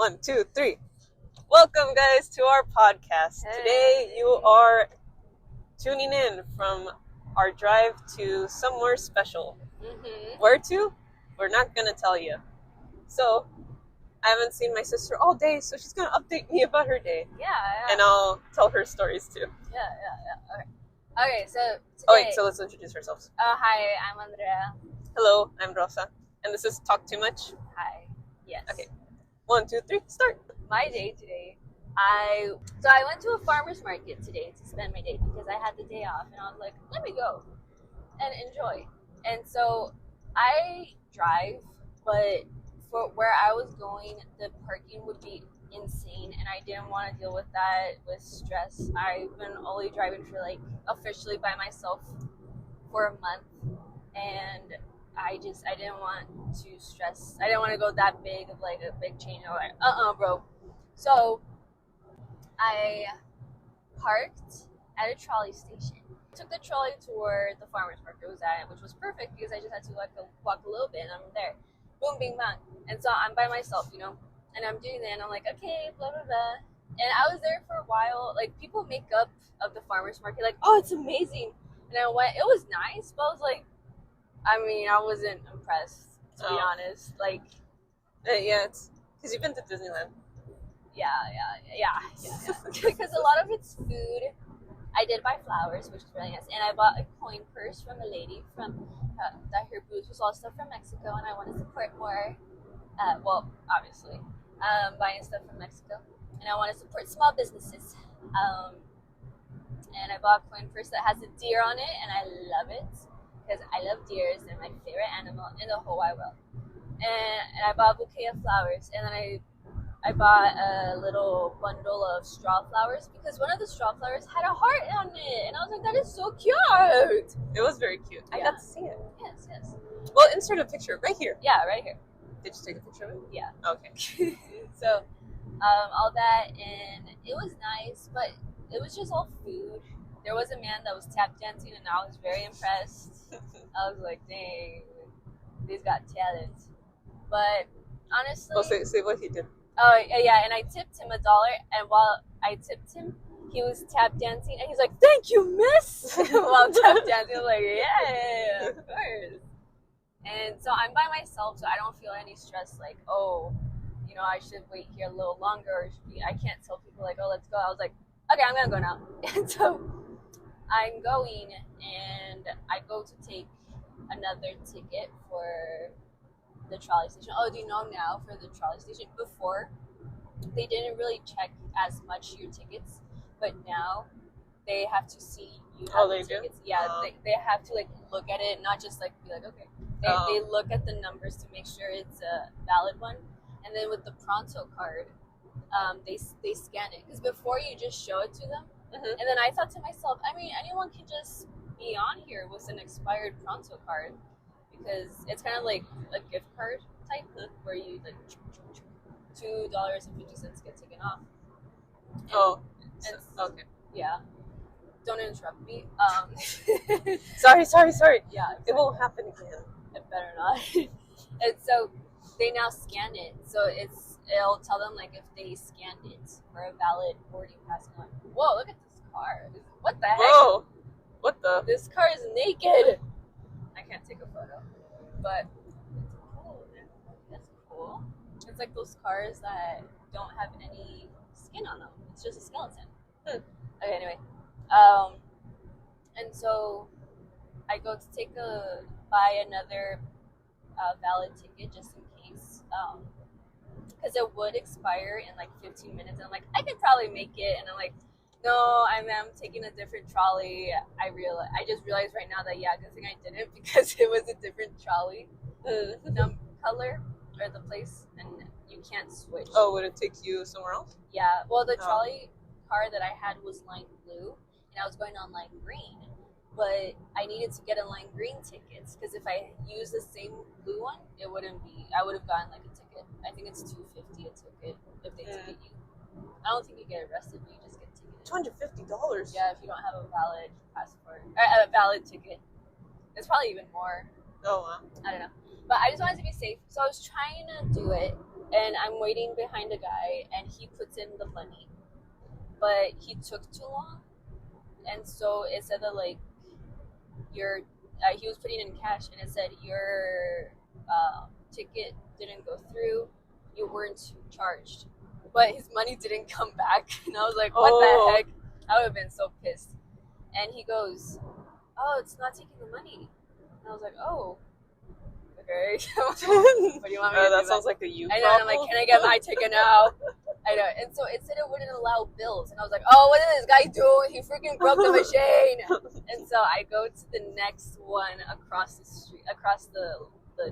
1, 2, 3. Welcome, guys, to our podcast. Hey. Today, you are tuning in from our drive to somewhere special. Mm-hmm. Where to? We're not going to tell you. So, I haven't seen my sister all day, so she's going to update me about her day. Yeah. And I'll tell her stories, too. Yeah. Okay, so today... Oh, wait, so let's introduce ourselves. Hi, I'm Andrea. Hello, I'm Rosa. And this is Talk Too Much. Hi. Yes. Okay. 1, 2, 3, start. My day today, I went to a farmer's market today to spend my day because I had the day off, and I was like, let me go and enjoy. And so I drive, but for where I was going, the parking would be insane, and I didn't want to deal with that with stress. I've been only driving for officially by myself for a month, and I didn't want to stress. I didn't want to go that big of a big change. I was like, bro. So I parked at a trolley station. Took the trolley to where the farmer's market was at, which was perfect because I just had to walk a little bit and I'm there. Boom, bing, bang. And so I'm by myself, and I'm doing that and I'm like, okay, blah, blah, blah. And I was there for a while. People make up of the farmer's market, oh, it's amazing. And I went, it was nice, but I was like, I wasn't impressed, to be honest. Yeah, it's because you've been to Disneyland. Yeah. Because a lot of it's food. I did buy flowers, which is really nice. And I bought a coin purse from a lady from that her booth was all stuff from Mexico, and I want to support more. Obviously, buying stuff from Mexico. And I want to support small businesses. And I bought a coin purse that has a deer on it, and I love it. Because I love deers, they're my favorite animal in the whole wide world. And I bought a bouquet of flowers, and then I bought a little bundle of straw flowers because one of the straw flowers had a heart on it, and I was like, that is so cute. It was very cute. I got to see it. Yes. Well, insert a picture right here. Yeah, right here. Did you take a picture of it? Yeah. Okay. So, all that, and it was nice, but it was just all food. There was a man that was tap dancing, and I was very impressed. I was like, dang, he's got talent. But honestly... Oh, say what he did. Oh, yeah, and I tipped him $1, and while I tipped him, he was tap dancing, and he's like, thank you, miss! While tap dancing, I was like, yeah, of course. And so I'm by myself, so I don't feel any stress, I should wait here a little longer, or I can't tell people, oh, let's go. I was like, okay, I'm gonna go now. And so I'm going, and I go to take another ticket for the trolley station. Oh, do you know now for the trolley station? Before, they didn't really check as much your tickets, but now they have to see you have the tickets. Do? Yeah, they have to look at it, not just be like, okay. They look at the numbers to make sure it's a valid one, and then with the Pronto card, they scan it, because before you just show it to them. Mm-hmm. And then I thought to myself, anyone can just be on here with an expired Pronto card, because it's kind of like a gift card type where you $2.50 get taken off. Okay. Yeah. Don't interrupt me. Sorry. Yeah. It won't happen again. It better not. And so they now scan it, so it'll tell them if they scanned it for a valid boarding pass. And I'm like, whoa, look at this car. What the heck? Whoa. What the? This car is naked. I can't take a photo, but it's cool. It's cool. It's like those cars that don't have any skin on them. It's just a skeleton. Okay, anyway. And so I go to buy another valid ticket just in case, because it would expire in 15 minutes, and I'm like, I could probably make it, and I'm like, no, I'm taking a different trolley. I just realized right now that, good thing I didn't, because it was a different trolley color or the place, and you can't switch. Oh, would it take you somewhere else? Yeah, well, the trolley car that I had was line blue, and I was going on line green, but I needed to get a line green tickets, because if I use the same blue one, I would have gotten a ticket. I think it's $250 a ticket if they ticket you. I don't think you get arrested, but you just get ticketed. $250? Yeah, if you don't have a valid passport, or a valid ticket. It's probably even more. Oh, wow. I don't know. But I just wanted to be safe, so I was trying to do it, and I'm waiting behind a guy, and he puts in the money, but he took too long, and so it said that like your he was putting in cash, and it said your ticket didn't go through, you weren't charged, but his money didn't come back, and I was like, what the heck? I would have been so pissed. And he goes, oh, it's not taking the money, and I was like, oh. Okay. What do you want me to do? That sounds like a you I know, problem. and I'm like, can I get my ticket now? I know. And so it said it wouldn't allow bills. And I was like, oh, what did this guy do? He freaking broke the machine. And so I go to the next one across the street, across the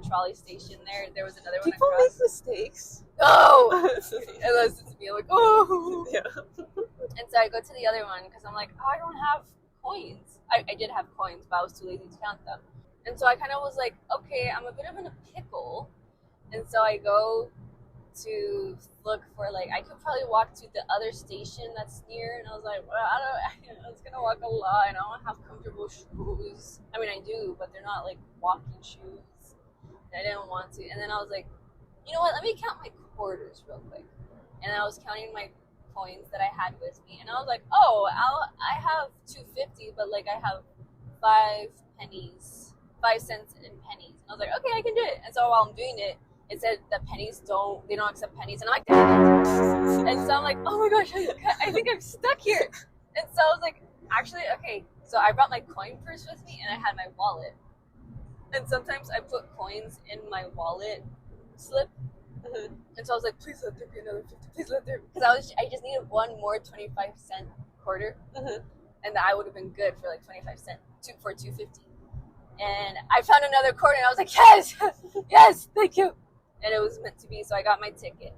trolley station there. There was another one People across. make mistakes. Oh! And listen to me. I'm like, oh! Yeah. And so I go to the other one because I'm like, oh, I don't have coins. I did have coins, but I was too lazy to count them. And so I kind of was like, okay, I'm a bit of in a pickle. And so I go to look for, like, I could probably walk to the other station that's near. And I was like, well, I was going to walk a lot. And I don't have comfortable shoes. I mean, I do, but they're not, like, walking shoes. And I didn't want to. And then I was like, you know what? Let me count my quarters real quick. And I was counting my coins that I had with me. And I was like, oh, I have $2.50, but, like, I have 5 pennies. 5 cents in pennies. And I was like, okay, I can do it. And so while I'm doing it, it said that pennies don't accept pennies. And I'm like, damn it. And so I'm like, oh my gosh, I think I'm stuck here. And so I was like, actually, okay. So I brought my coin purse with me, and I had my wallet. And sometimes I put coins in my wallet slip. Mm-hmm. And so I was like, please let there be another 50. Please let there. Because I just needed one more 25-cent quarter. Mm-hmm. And I would have been good for like 25 cents for $2.50. And I found another quarter, and I was like, yes, yes, thank you. And it was meant to be, so I got my ticket.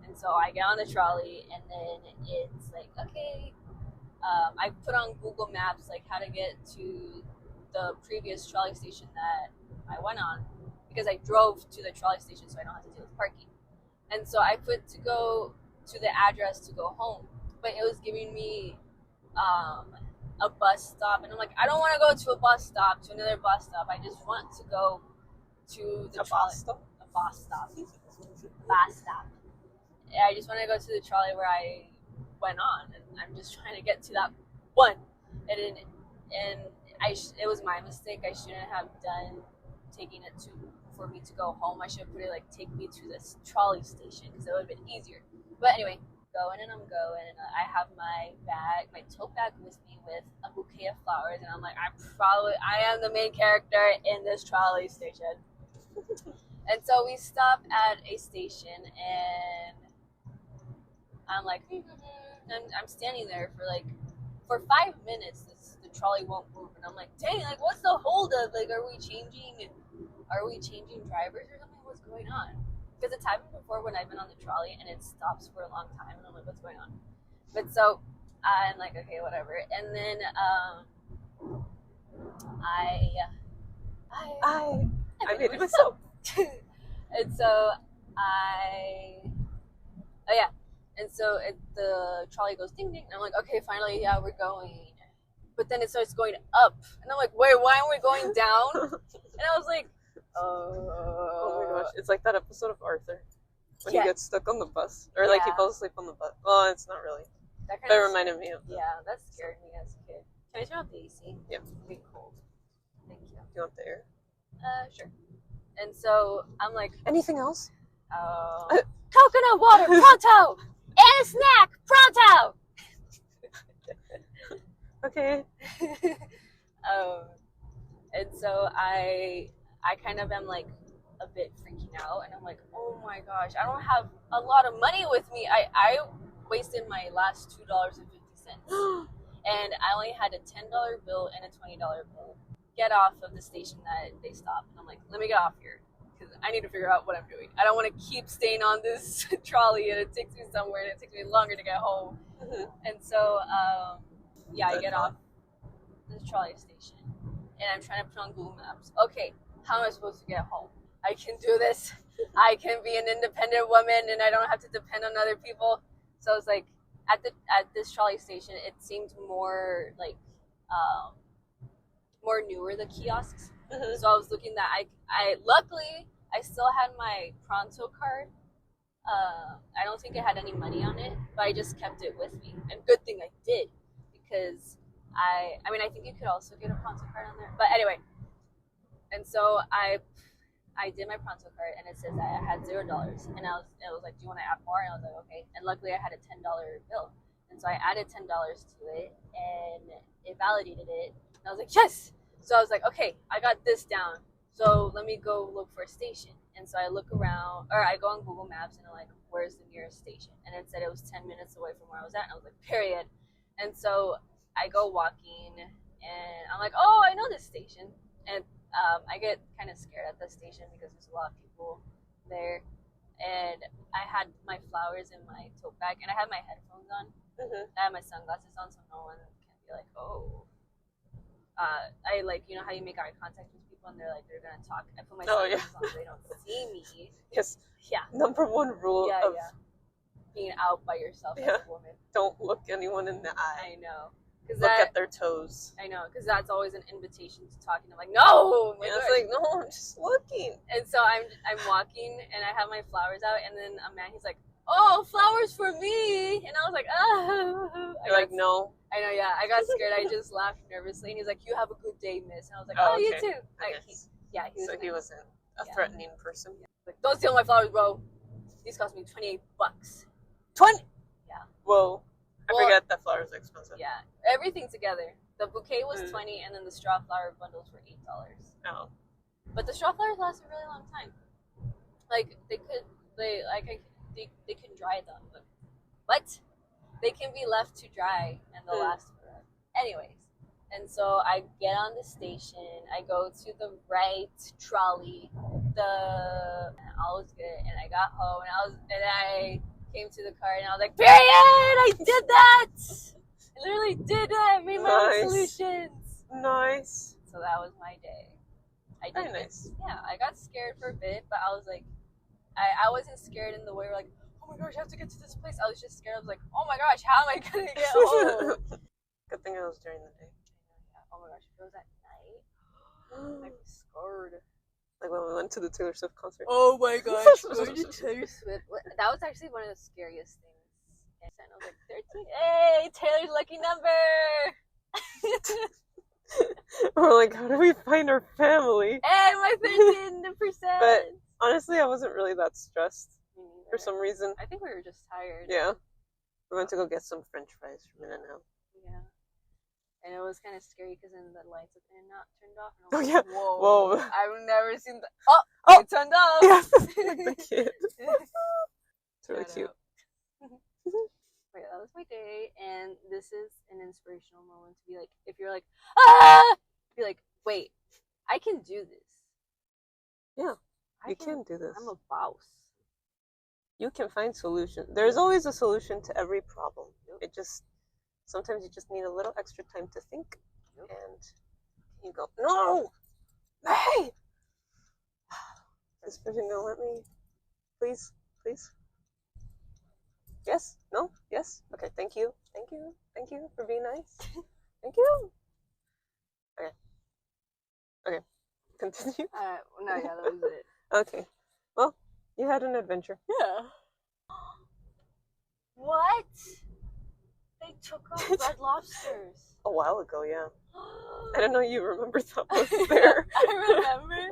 And so I get on the trolley, and then it's like, okay. I put on Google Maps, like, how to get to the previous trolley station that I went on, because I drove to the trolley station, so I don't have to deal with parking. And so I put to go to the address to go home, but it was giving me a bus stop, and I'm like, I don't want to go to a bus stop, to another bus stop. I just want to go to the trolley. A bus stop. Bus stop. Yeah, I just want to go to the trolley where I went on, and I'm just trying to get to that one. And it was my mistake. I shouldn't have done taking it for me to go home. I should have put it like, take me to this trolley station, because it would have been easier. But anyway, going, and I'm going, and I have my tote bag with me with a bouquet of flowers, and I'm like, I am the main character in this trolley station. And so we stop at a station, and I'm like, and I'm standing there for 5 minutes. The trolley won't move, and I'm like, dang, like, what's the holdup? Like, are we changing drivers or something? What's going on? Because it's happened before when I've been on the trolley and it stops for a long time, and I'm like, what's going on? But so I'm like, okay, whatever. And then I made it myself. And so the trolley goes ding ding, and I'm like, okay, finally, yeah, we're going. But then it starts going up, and I'm like, wait, why aren't we going down? And I was like, oh my gosh, it's like that episode of Arthur when Yeah. he gets stuck on the bus, or like he Yeah. falls asleep on the bus. Well, it's not really. That That reminded me of. Yeah, that scared me as a kid. Can I turn off the AC? Yeah. It'd be cold. Thank you. You want the air? Sure. And so I'm like, Anything else? coconut water, pronto! And a snack, pronto! Okay. And so I kind of am like a bit freaking out, and I'm like, oh my gosh, I don't have a lot of money with me. I wasted my last $2.50, and I only had a $10 bill and a $20 bill. Get off of the station that they stopped, and I'm like, let me get off here, because I need to figure out what I'm doing. I don't want to keep staying on this trolley, and it takes me somewhere, and it takes me longer to get home. Mm-hmm. And so I get off this trolley station, and I'm trying to put on Google Maps. Okay, how am I supposed to get home? I can do this. I can be an independent woman, and I don't have to depend on other people. So it's like at this trolley station, it seemed more like more newer, the kiosks. Mm-hmm. So I was looking that I luckily I still had my Pronto card, I don't think I had any money on it, but I just kept it with me. And good thing I did, because I mean, I think you could also get a Pronto card on there. But anyway, and so I did my Pronto card, and it says that I had $0, and it was like, do you want to add more? And I was like, okay. And luckily, I had a $10 bill, and so I added $10 to it, and it validated it. And I was like, yes. So I was like, okay, I got this down. So let me go look for a station. And so I look around, or I go on Google Maps, and I'm like, where's the nearest station? And it said it was 10 minutes away from where I was at. And I was like, period. And so I go walking, and I'm like, oh, I know this station. And I get kind of scared at the station because there's a lot of people there. And I had my flowers in my tote bag, and I had my headphones on. I had my sunglasses on, so no one can be like, oh. I like, you know how you make eye contact with people and they're like, they're gonna talk. I put my sunglasses on so they don't see me. Yes. Yeah. Number one rule of being out by yourself as a woman. Don't look anyone in the eye. I know. Look at their toes. I know, because that's always an invitation to talking. I'm like, no! Yeah, it's like, no, I'm just looking. And so I'm walking, and I have my flowers out, and then a man, he's like, oh, flowers for me! And I was like, oh. You're like, no. I know, yeah. I got scared. I just laughed nervously, and he's like, you have a good day, miss. And I was like, oh, you too. He wasn't a threatening person. Yeah. Like, don't steal my flowers, bro. These cost me $28. 20? Yeah. Whoa. I forget that flowers are expensive. Yeah. Everything together. The bouquet was $20, and then the straw flower bundles were $8. Oh. But the straw flowers last a really long time. Like, they can dry them. But what? They can be left to dry, and they'll last forever. Anyways. And so I get on the station. I go to the right trolley. And all was good. And I got home, and I came to the car, and I was like, period! I did that! I literally did that! I made my own solutions! Nice. So that was my day. Very nice. Yeah, I got scared for a bit, but I was like, I wasn't scared in the way where like, oh my gosh, I have to get to this place. I was just scared. I was like, oh my gosh, how am I gonna get home? Good thing I was during the day. Oh my gosh, if it was at night, I'd be scared. Like when we went to the Taylor Swift concert. Oh my gosh, going to Taylor Swift. That was actually one of the scariest things. And I was like, 13. Hey, Taylor's lucky number. We're like, how do we find our family? Hey, my 13%. But honestly, I wasn't really that stressed for some reason. I think we were just tired. Yeah. We went to go get some French fries from In-N-Out. Yeah. And it was kind of scary because then the lights at In-N-Out turned off. And I was like, whoa. I've never seen the... Oh! It turned off! Yeah, like the kid. It's really cute. Wait, that was my day, and this is an inspirational moment to be like, if you're like, be like, wait, I can do this. Yeah, you can do this. I'm a boss. You can find solutions. There's always a solution to every problem. Sometimes you just need a little extra time to think, and you go, no! Hey! This person gonna let me? Please? Please? Yes? No? Yes? Okay, thank you. Thank you. Thank you for being nice. Thank you. Okay. Continue. No, yeah, that was it. Okay. Well, you had an adventure. Yeah. What? They took off Red Lobsters. A while ago, yeah. I don't know you remember that was there. I remember.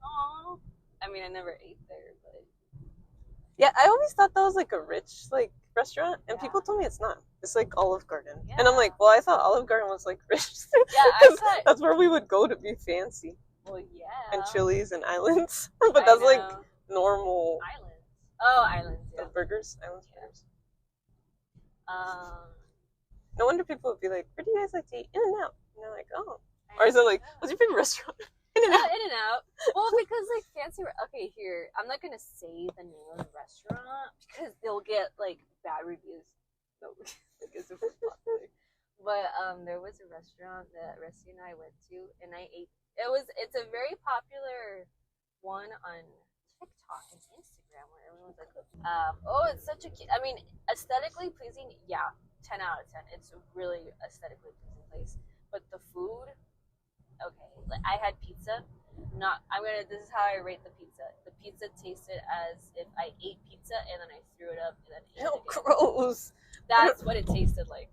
Aww. I mean, I never ate there, but... Yeah, I always thought that was like a rich restaurant, and people told me it's not. It's like Olive Garden. Yeah. And I'm like, well, I thought Olive Garden was like rich. Yeah, I thought... That's where we would go to be fancy. Well, yeah. And Chili's and Islands. But that's like normal. Islands. Oh, Islands, yeah. Burgers. Islands burgers. Um... No wonder people would be like, where do you guys like to eat? In-N-Out. And they're like, oh. Or is it like, what's your favorite restaurant? In-N-Out. In-N-Out. Well, because like fancy. Okay, here I'm not gonna say the name of the restaurant because they'll get like bad reviews. No, because it's popular. But there was a restaurant that Rusty and I went to, and I ate. It's a very popular one on TikTok and Instagram where everyone's like, oh, it's such a cute. I mean, aesthetically pleasing. Yeah, 10 out of 10. It's a really aesthetically pleasing place. But the food. Okay, like I had pizza, This is how I rate the pizza. The pizza tasted as if I ate pizza and then I threw it up and then ate it Ew, again. gross. That's what it tasted like.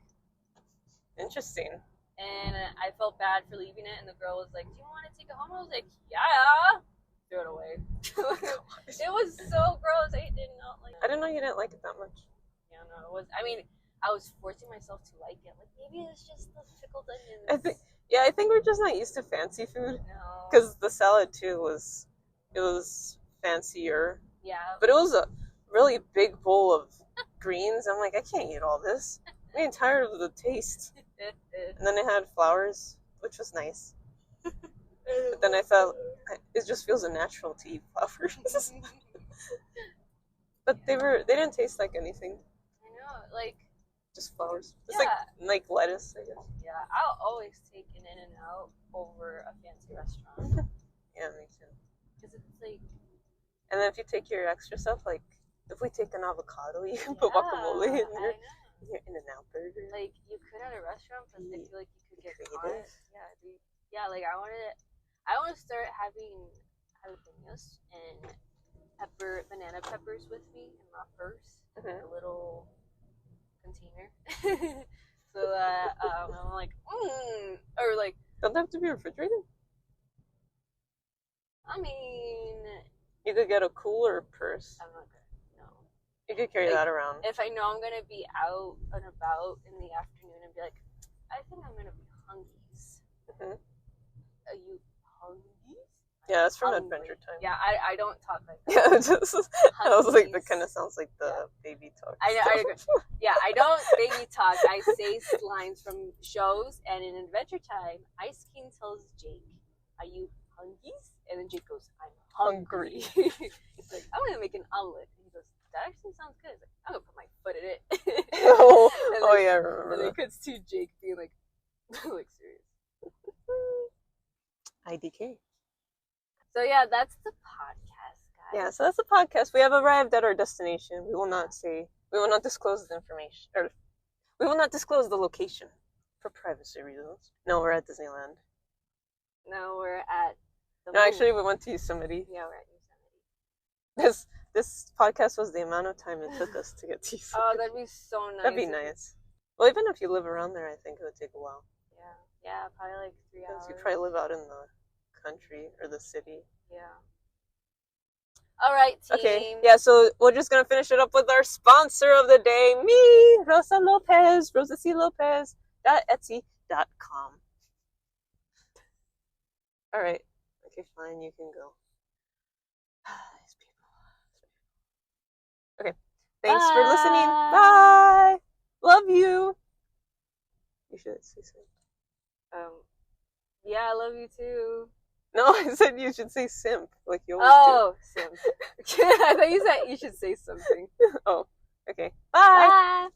Interesting. And I felt bad for leaving it, and the girl was like, "Do you want to take it home?" I was like, "Yeah." Threw it away. It was so gross. I did not like it. I didn't know you didn't like it that much. Yeah, no, it was. I mean, I was forcing myself to like it. Like maybe it's just the pickled onions. I think we're just not used to fancy food. No. Because the salad too was fancier. Yeah. But it was a really big bowl of greens. I'm like, I can't eat all this. I'm getting tired of the taste. And then it had flowers, which was nice. But then I thought it just feels unnatural to eat flowers. But they didn't taste like anything. I know, like just flowers. It's yeah. like lettuce, I guess. Yeah, I'll always take an In-N-Out over a fancy restaurant. Yeah, me too. Because it's like. And then if you take your extra stuff, like if we take an avocado, you can put guacamole in there. Your In-N-Out burger. Like you could at a restaurant, but I feel like you could get creative. Yeah, like I want to start having jalapenos and banana peppers with me in my purse, in a little container, so that I'm like, or like. Don't they have to be refrigerated? I mean, you could get a cooler purse. I'm not good. No. You could carry that around. If I know I'm gonna be out and about in the afternoon and be like, I think I'm gonna be hungies. Are you hungies? Yeah, that's from Adventure Time. Yeah, I don't talk like that. Yeah, I was like, that kind of sounds like the baby talk. I agree. Yeah, I don't baby talk. I say lines from shows, and in Adventure Time, Ice King tells Jake, "Are you hungies?" And then Jake goes, "I'm hungry." He's like, "I'm gonna make an omelet." And he goes, "That actually sounds good." He's like, "I'm gonna put my foot in it." Yeah, I remember. And then it cuts to Jake being like, like serious. IDK. So yeah, that's the podcast, guys. Yeah, so that's the podcast. We have arrived at our destination. We will not disclose the information, or we will not disclose the location for privacy reasons. No, we're at Disneyland. No, we're at No, actually, we went to Yosemite. Yeah, we're at Yosemite. This podcast was the amount of time it took us to get to Yosemite. Oh, that'd be so nice. That'd be nice. Well, even if you live around there, I think it would take a while. Yeah, probably like 3 hours. You probably live out in the country or the city. Yeah. All right, team. Okay. Yeah, so we're just gonna finish it up with our sponsor of the day, me, Rosa Lopez, rosaclopez.etsy.com. All right. Okay, fine. You can go. These people. Okay. Thanks for listening. Bye. Love you. You should say something. Yeah, I love you too. No, I said you should say simp, like you always do. Simp. I thought you said you should say something. Oh, okay. Bye. Bye.